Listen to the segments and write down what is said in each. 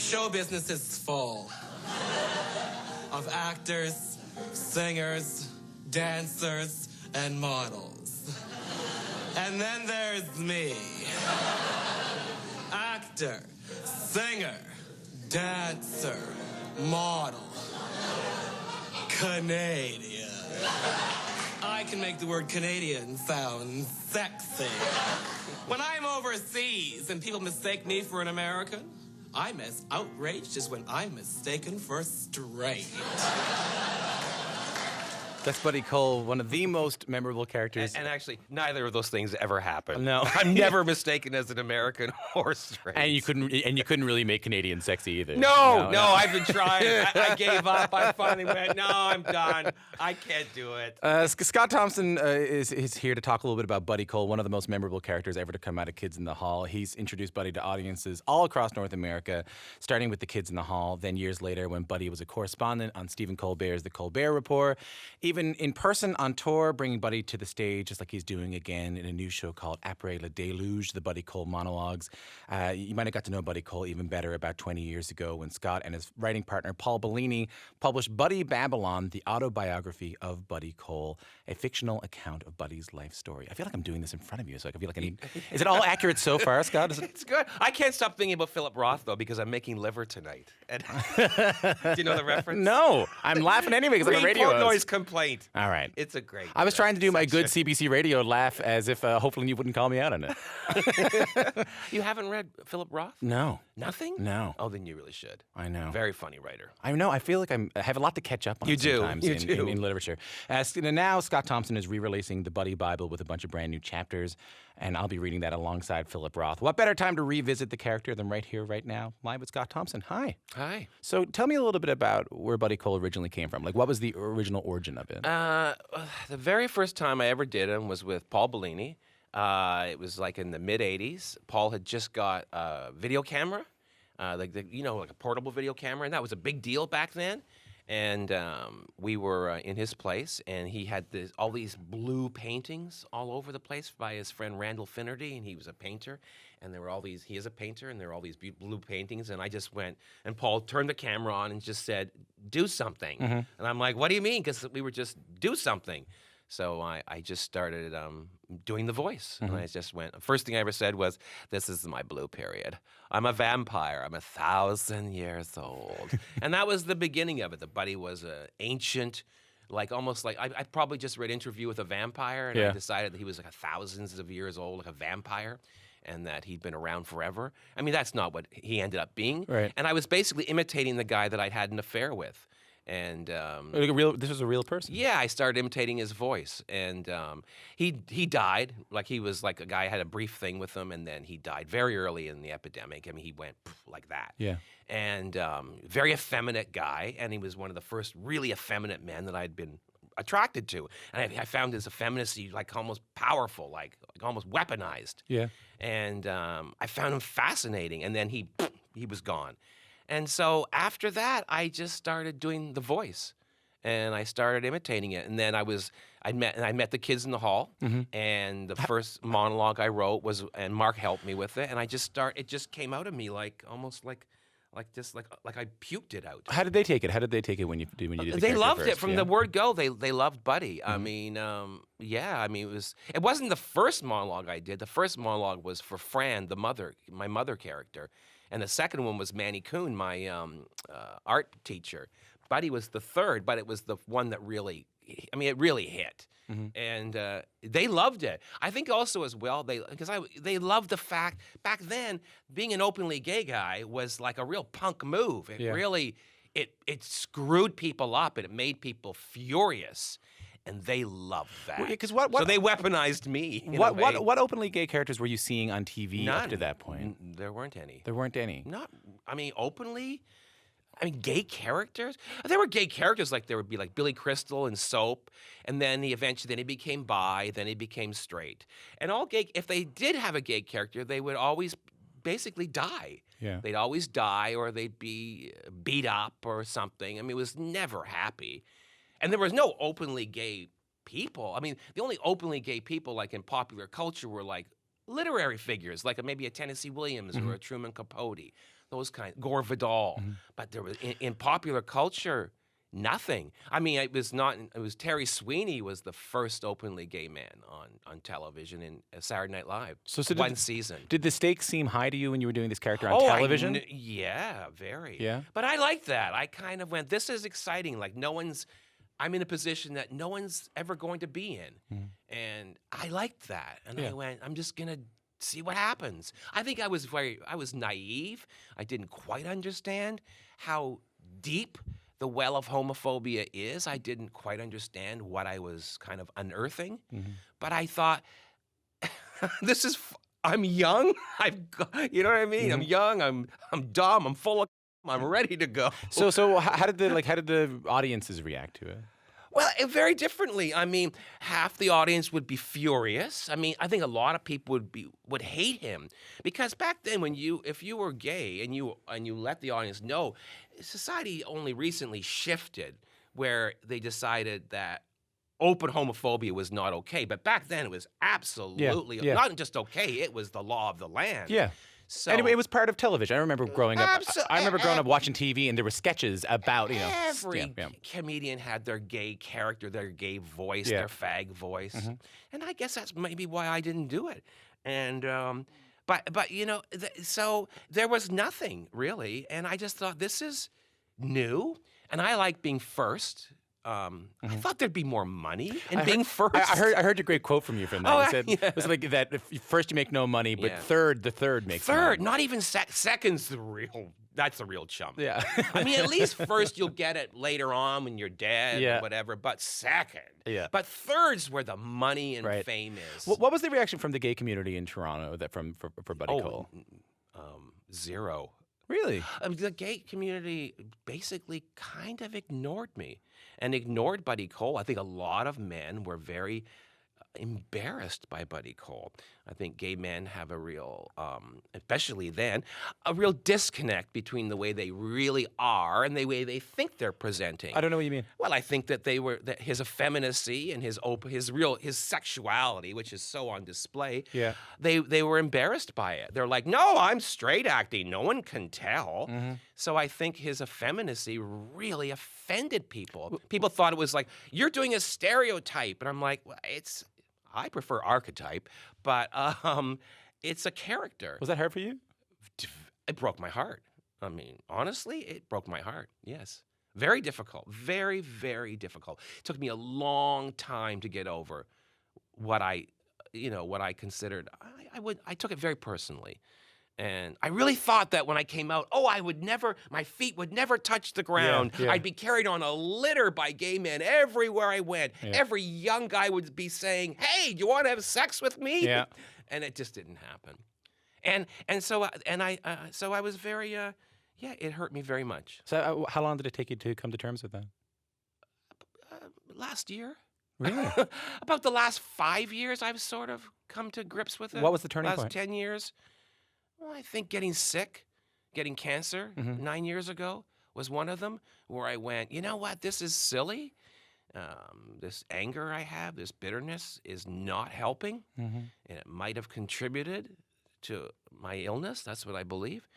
Show business is full of actors, singers, dancers, and models. And then there's me. Actor, singer, dancer, model, Canadian. I can make the word Canadian sound sexy. When I'm overseas and people mistake me for an American, I'm as outraged as when I'm mistaken for straight. That's Buddy Cole, one of the most memorable characters. And actually, neither of those things ever happened. No. I'm never mistaken as an American or straight. And you couldn't really make Canadian sexy either. No, I've been trying. I gave up. I finally went, no, I'm done. I can't do it. Scott Thompson is here to talk a little bit about Buddy Cole, one of the most memorable characters ever to come out of Kids in the Hall. He's introduced Buddy to audiences all across North America, starting with the Kids in the Hall, then years later when Buddy was a correspondent on Stephen Colbert's The Colbert Report, even in person on tour, bringing Buddy to the stage, just like he's doing again in a new show called Après le Déluge, the Buddy Cole monologues. You might have got to know Buddy Cole even better about 20 years ago when Scott and his writing partner Paul Bellini published Buddy Babylon, the autobiography of Buddy Cole, a fictional account of Buddy's life story. I feel like I'm doing this in front of you, so I feel like I need... Is it all accurate so far, Scott? It's good. I can't stop thinking about Philip Roth, though, because I'm making liver tonight. And do you know the reference? No, I'm laughing anyway because I'm a radio host. Noise complaint. All right. It's a great... I was trying to do my good CBC radio laugh as if hopefully you wouldn't call me out on it. You haven't read Philip Roth? No. Nothing? No. Oh, then you really should. I know. Very funny writer. I know. I feel like I have a lot to catch up on. You do. Sometimes You in, do. In literature. Now Scott Thompson is re-releasing the Buddy Bible with a bunch of brand new chapters, and I'll be reading that alongside Philip Roth. What better time to revisit the character than right here, right now, live with Scott Thompson? Hi. Hi. So tell me a little bit about where Buddy Cole originally came from. Like, what was the original origin of it? The very first time I ever did him was with Paul Bellini. It was like in the mid-'80s. Paul had just got a video camera, like a portable video camera, and that was a big deal back then. And we were in his place, and he had all these blue paintings all over the place by his friend Randall Finnerty, and he was a painter. And there were all these, he is a painter, and there were all these blue paintings. And I just went, and Paul turned the camera on and just said, do something. Mm-hmm. And I'm like, what do you mean? Because we were just, do something. So I just started doing the voice. Mm-hmm. And I just went, first thing I ever said was, this is my blue period. I'm a vampire. I'm 1,000 years old. And that was the beginning of it. The Buddy was an ancient, almost like, I probably just read Interview with a Vampire, and I decided that he was like thousands of years old, like a vampire, and that he'd been around forever. I mean, that's not what he ended up being. Right. And I was basically imitating the guy that I'd had an affair with. And This was a real person. yeah, I started imitating his voice, and he died. Like, he was like a guy. I had a brief thing with him, and then he died very early in the epidemic. I mean, he went like that. Yeah. And very effeminate guy, and he was one of the first really effeminate men that I'd been attracted to. And I found his effeminacy like almost powerful, like almost weaponized. Yeah. And I found him fascinating. And then he was gone. And so after that, I just started doing the voice, and I started imitating it. And then I met the Kids in the Hall, and the first monologue I wrote was, and Mark helped me with it, and it just came out of me like almost like I puked it out. How did they take it? How did they take it when you did the They character loved first? it from the word go. They loved Buddy. I mean, it wasn't the first monologue I did. The first monologue was for Fran, my mother character. And the second one was Manny Kuhn, my art teacher. Buddy was the third, but it was the one that really hit. And they loved it. I think also as well, they loved the fact, back then, being an openly gay guy was like a real punk move. It really, it screwed people up, and it made people furious. And they loved that. Well, so they weaponized me. What openly gay characters were you seeing on TV None. up to that point? There weren't any. There weren't any. Openly? Gay characters? There were gay characters, like there would be like Billy Crystal in Soap, and then he became bi, then he became straight. And all gay, if they did have a gay character, they would always basically die. Yeah. They'd always die, or they'd be beat up or something. I mean, it was never happy. And there was no openly gay people. I mean, the only openly gay people, like in popular culture, were like literary figures, like maybe a Tennessee Williams or a Truman Capote. those kind, Gore Vidal. But there was in popular culture, nothing. I mean, it was Terry Sweeney was the first openly gay man on television in Saturday Night Live. So one season. Did the stakes seem high to you when you were doing this character on television? Yeah, very. Yeah. But I liked that. I kind of went, this is exciting. Like I'm in a position that no one's ever going to be in. And I liked that. And I went, I'm just going to see what happens. I think I was naive. I didn't quite understand how deep the well of homophobia is. I didn't quite understand what I was kind of unearthing. But I thought, I'm young. You know what I mean? I'm young. I'm dumb. I'm full of. I'm ready to go. So how did the audiences react to it? Well, very differently. I mean, half the audience would be furious. I mean, I think a lot of people would hate him because back then, if you were gay and you let the audience know, society only recently shifted where they decided that open homophobia was not okay. But back then, it was absolutely not just okay; it was the law of the land. Yeah. So, anyway, it was part of television. I remember growing up. I remember growing up watching TV, and there were sketches about every comedian had their gay character, their gay voice, their fag voice, and I guess that's maybe why I didn't do it. And but so there was nothing really, and I just thought this is new, and I like being first. I thought there'd be more money in being first. I heard a great quote from you from that. You said it was like that. First you make no money, but the third makes money. Not even second's that's the real chump. Yeah. I mean, at least first you'll get it later on when you're dead or whatever. But second, but third's where the money and fame is. What was the reaction from the gay community in Toronto for Buddy Cole? Zero. Really? The gay community basically kind of ignored me and ignored Buddy Cole. I think a lot of men were very embarrassed by Buddy Cole. I think gay men have a real, especially then, a real disconnect between the way they really are and the way they think they're presenting. I don't know what you mean. Well, I think that that his effeminacy and his sexuality, which is so on display, they were embarrassed by it. They're like, no, I'm straight acting. No one can tell. So I think his effeminacy really offended people. People thought it was like, you're doing a stereotype. And I'm like, well, I prefer archetype, but it's a character. Was that hard for you? It broke my heart. I mean, honestly, it broke my heart. Yes. Very difficult. Very, very difficult. It took me a long time to get over what I considered. I took it very personally. And I really thought that when I came out, my feet would never touch the ground. I'd be carried on a litter by gay men everywhere I went. Every young guy would be saying, hey, do you want to have sex with me? And it just didn't happen. So I was very, it hurt me very much. So how long did it take you to come to terms with that? Last year. Really? About the last 5 years, I've sort of come to grips with it. What was the turning point? Last 10 years. Well, I think getting sick, getting cancer 9 years ago was one of them, where I went, you know what, this is silly. This anger I have, this bitterness is not helping, and it might have contributed to my illness. That's what I believe.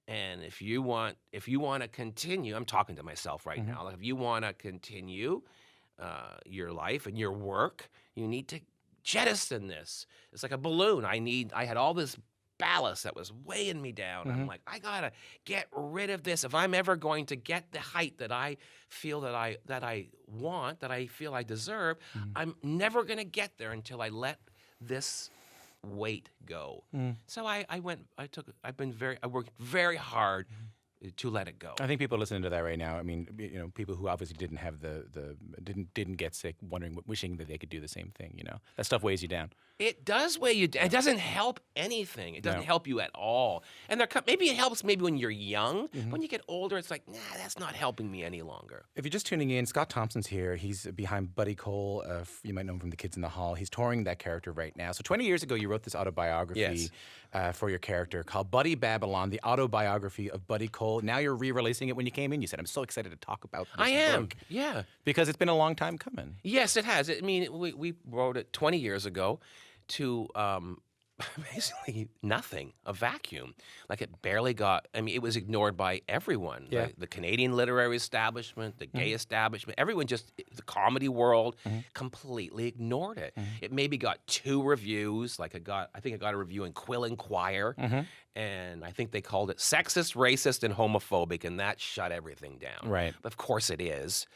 And if you want to continue, I'm talking to myself right now. Like if you want to continue your life and your work, you need to jettison this. It's like a balloon. I had all this ballast that was weighing me down. I'm like, I gotta get rid of this if I'm ever going to get the height that I feel that I want, that I feel I deserve. I'm never gonna get there until I let this weight go. So I worked very hard to let it go. I think people listening to that right now, I mean, people who obviously didn't have didn't get sick, wishing that they could do the same thing, That stuff weighs you down. It does weigh you down. It doesn't help anything. It doesn't help you at all. And maybe it helps when you're young. When you get older, it's like, nah, that's not helping me any longer. If you're just tuning in, Scott Thompson's here. He's behind Buddy Cole. You might know him from The Kids in the Hall. He's touring that character right now. So 20 years ago, you wrote this autobiography for your character called Buddy Babylon, the autobiography of Buddy Cole. Now you're re-releasing it. When you came in, you said, I'm so excited to talk about this book. Yeah. Because it's been a long time coming. Yes, it has. I mean, we wrote it 20 years ago to basically nothing, a vacuum. Like it barely got, I mean, it was ignored by everyone. Yeah. The Canadian literary establishment, the gay establishment, everyone just, the comedy world completely ignored it. It maybe got 2 reviews, like I think it got a review in Quill Inquirer, and I think they called it sexist, racist, and homophobic, and that shut everything down. Right. Of course it is.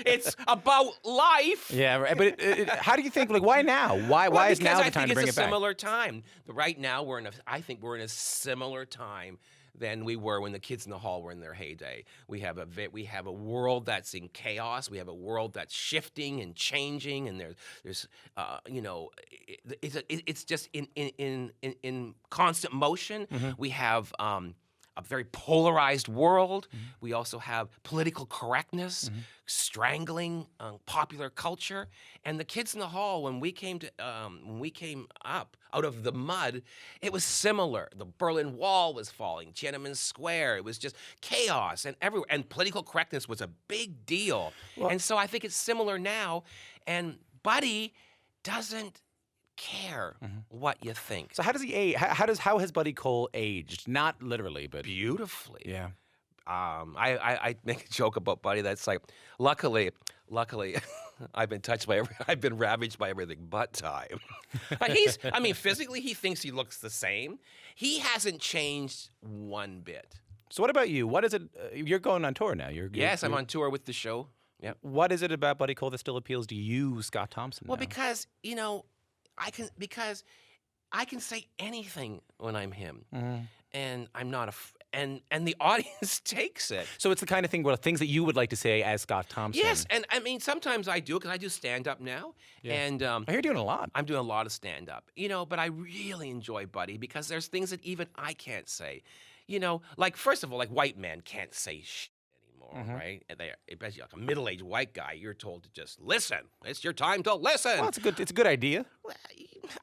It's about life. Yeah, right. But how do you think? Like, why now? Why is now the time to bring it back? Because I think it's a similar time. But right now, I think we're in a similar time than we were when the Kids in the Hall were in their heyday. We have a world that's in chaos. We have a world that's shifting and changing, and there's it's just in constant motion. We have a very polarized world. We also have political correctness, strangling popular culture. And the Kids in the Hall, when we came up out of the mud, it was similar. The Berlin Wall was falling, Tiananmen Square. It was just chaos and everywhere. And political correctness was a big deal. Well, and so I think it's similar now. And Buddy doesn't care what you think. So how does he age? How has Buddy Cole aged? Not literally, but beautifully. Yeah. I make a joke about Buddy that's like, luckily, I've been ravaged by everything but time. Physically, he thinks he looks the same. He hasn't changed one bit. So what about you? What is it? You're going on tour now. Yes, I'm on tour with the show. Yeah. What is it about Buddy Cole that still appeals to you, Scott Thompson? Well, now? because I can say anything when I'm him, and I'm not and the audience takes it. So it's the kind of thing, things that you would like to say as Scott Thompson. Yes, and I mean sometimes I do because I do stand up now, and I hear you're doing a lot. I'm doing a lot of stand up, but I really enjoy Buddy because there's things that even I can't say, like first of all, like white men can't say shit anymore, right? And especially like a middle-aged white guy, you're told to just listen. It's your time to listen. Well, it's a good idea. Well,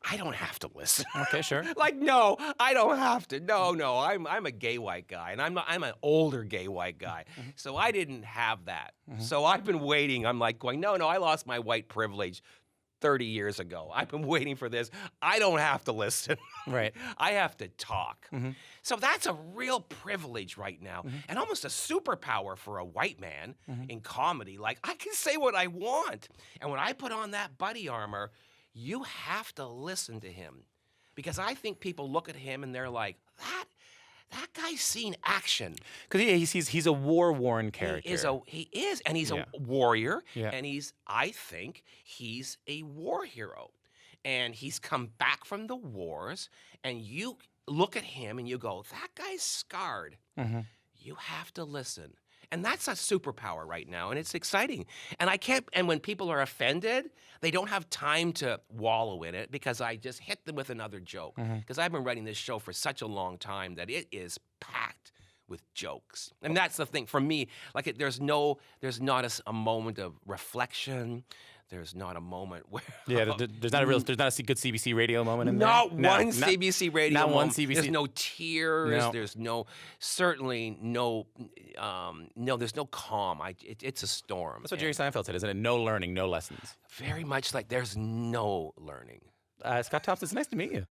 I don't have to listen. Okay, sure. No, I don't have to. No, I'm a gay white guy, and I'm an older gay white guy, so I didn't have that. So I've been waiting. I'm like going, no, I lost my white privilege 30 years ago. I've been waiting for this. I don't have to listen. Right. I have to talk. So that's a real privilege right now, and almost a superpower for a white man in comedy. Like, I can say what I want. And when I put on that Buddy armor, you have to listen to him. Because I think people look at him and they're like, that guy's seen action. Because he's a war-worn character. He is, and he's a warrior, Yeah. and I think he's a war hero. And he's come back from the wars, and you look at him and you go, that guy's scarred. You have to listen. And that's a superpower right now, and it's exciting. And when people are offended, they don't have time to wallow in it because I just hit them with another joke. Because I've been writing this show for such a long time that it is packed with jokes. And that's the thing for me. Like, there's not a moment of reflection. There's not a moment where there's not a good CBC radio moment in there. Not one CBC radio not moment. one CBC. There's no tears. No. There's there's no calm. It's a storm. That's what Jerry Seinfeld said, isn't it? No learning, no lessons. Very much like there's no learning. Scott Thompson, it's nice to meet you.